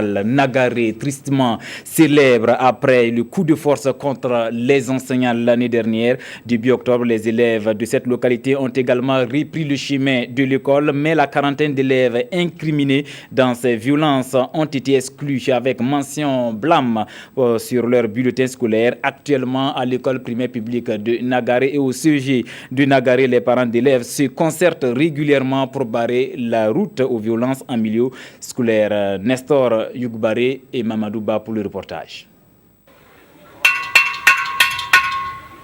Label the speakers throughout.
Speaker 1: Nagaré, tristement célèbre après le coup de force contre les enseignants l'année dernière. Début octobre, les élèves de cette localité ont également repris le chemin de l'école, mais la quarantaine d'élèves incriminés dans ces violences ont été exclus avec mention blâme sur leur bulletin scolaire. Actuellement, à l'école primaire publique de Nagaré et au CEG de Nagaré, les parents d'élèves se concertent régulièrement pour barrer la route aux violences en milieu scolaire. Nestor Yougbaré et Mamadouba pour le reportage.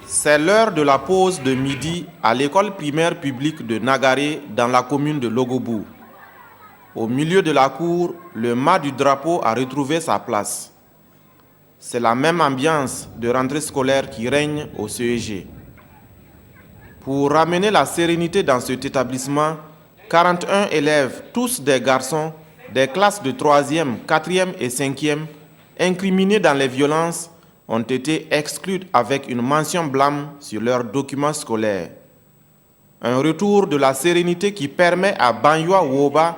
Speaker 2: C'est l'heure de la pause de midi à l'école primaire publique de Nagaré dans la commune de Logobou. Au milieu de la cour, le mât du drapeau a retrouvé sa place. C'est la même ambiance de rentrée scolaire qui règne au CEG. Pour ramener la sérénité dans cet établissement, 41 élèves, tous des garçons, des classes de 3e, 4e et 5e, incriminés dans les violences, ont été exclus avec une mention blâme sur leurs documents scolaires. Un retour de la sérénité qui permet à Banyoua Woba,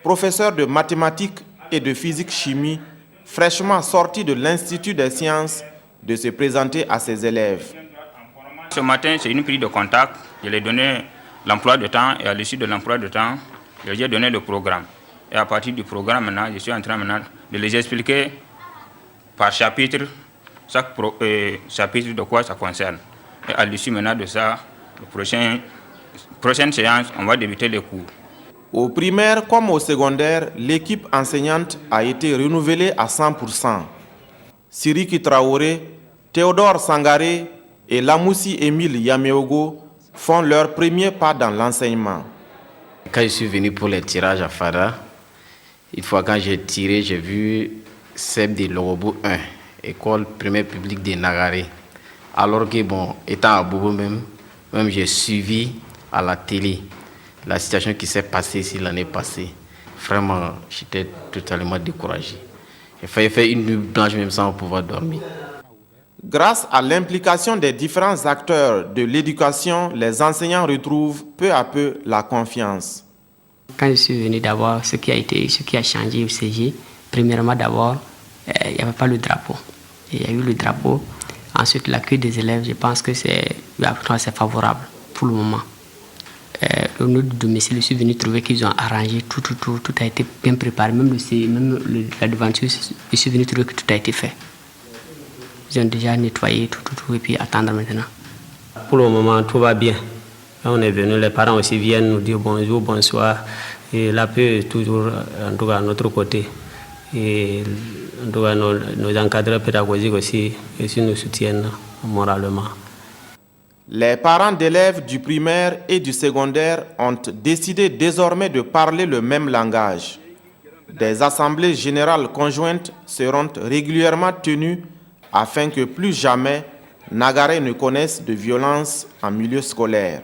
Speaker 2: professeur de mathématiques et de physique-chimie, fraîchement sorti de l'Institut des sciences, de se présenter à ses élèves.
Speaker 3: Ce matin, c'est une prise de contact. Je lui ai donné l'emploi de temps et à l'issue de l'emploi de temps, je lui ai donné le programme. Et à partir du programme, maintenant, je suis en train maintenant de les expliquer par chapitre, chaque chapitre de quoi ça concerne. Et à l'issue maintenant de ça, la prochaine séance, on va débuter les cours.
Speaker 2: Au primaire comme au secondaire, l'équipe enseignante a été renouvelée à 100%. Siriki Traoré, Théodore Sangaré et Lamoussi Émile Yameogo font leur premier pas dans l'enseignement.
Speaker 4: Quand je suis venu pour les tirages à Fada, une fois quand j'ai tiré, j'ai vu CEP de Logobou 1, école primaire publique de Nagaré. Alors que, étant à Bobo même j'ai suivi à la télé la situation qui s'est passée ici l'année passée. Vraiment, j'étais totalement découragé. J'ai failli faire une nuit blanche même sans pouvoir dormir.
Speaker 2: Grâce à l'implication des différents acteurs de l'éducation, les enseignants retrouvent peu à peu la confiance.
Speaker 5: Quand je suis venu d'abord, ce qui a changé au CG, premièrement d'abord, il n'y avait pas le drapeau. Il y a eu le drapeau. Ensuite, l'accueil des élèves, je pense que c'est favorable pour le moment. Au niveau du domicile, je suis venu trouver qu'ils ont arrangé tout a été bien préparé. Même la devanture, je suis venu trouver que tout a été fait. Ils ont déjà nettoyé tout et puis attendre maintenant.
Speaker 6: Pour le moment, tout va bien. Là, on est venu, les parents aussi viennent nous dire bonjour, bonsoir. Et la paix est toujours, en tout cas, à notre côté. Et en tout cas, nos encadreurs pédagogiques aussi nous soutiennent moralement.
Speaker 2: Les parents d'élèves du primaire et du secondaire ont décidé désormais de parler le même langage. Des assemblées générales conjointes seront régulièrement tenues afin que plus jamais Nagaré ne connaisse de violence en milieu scolaire.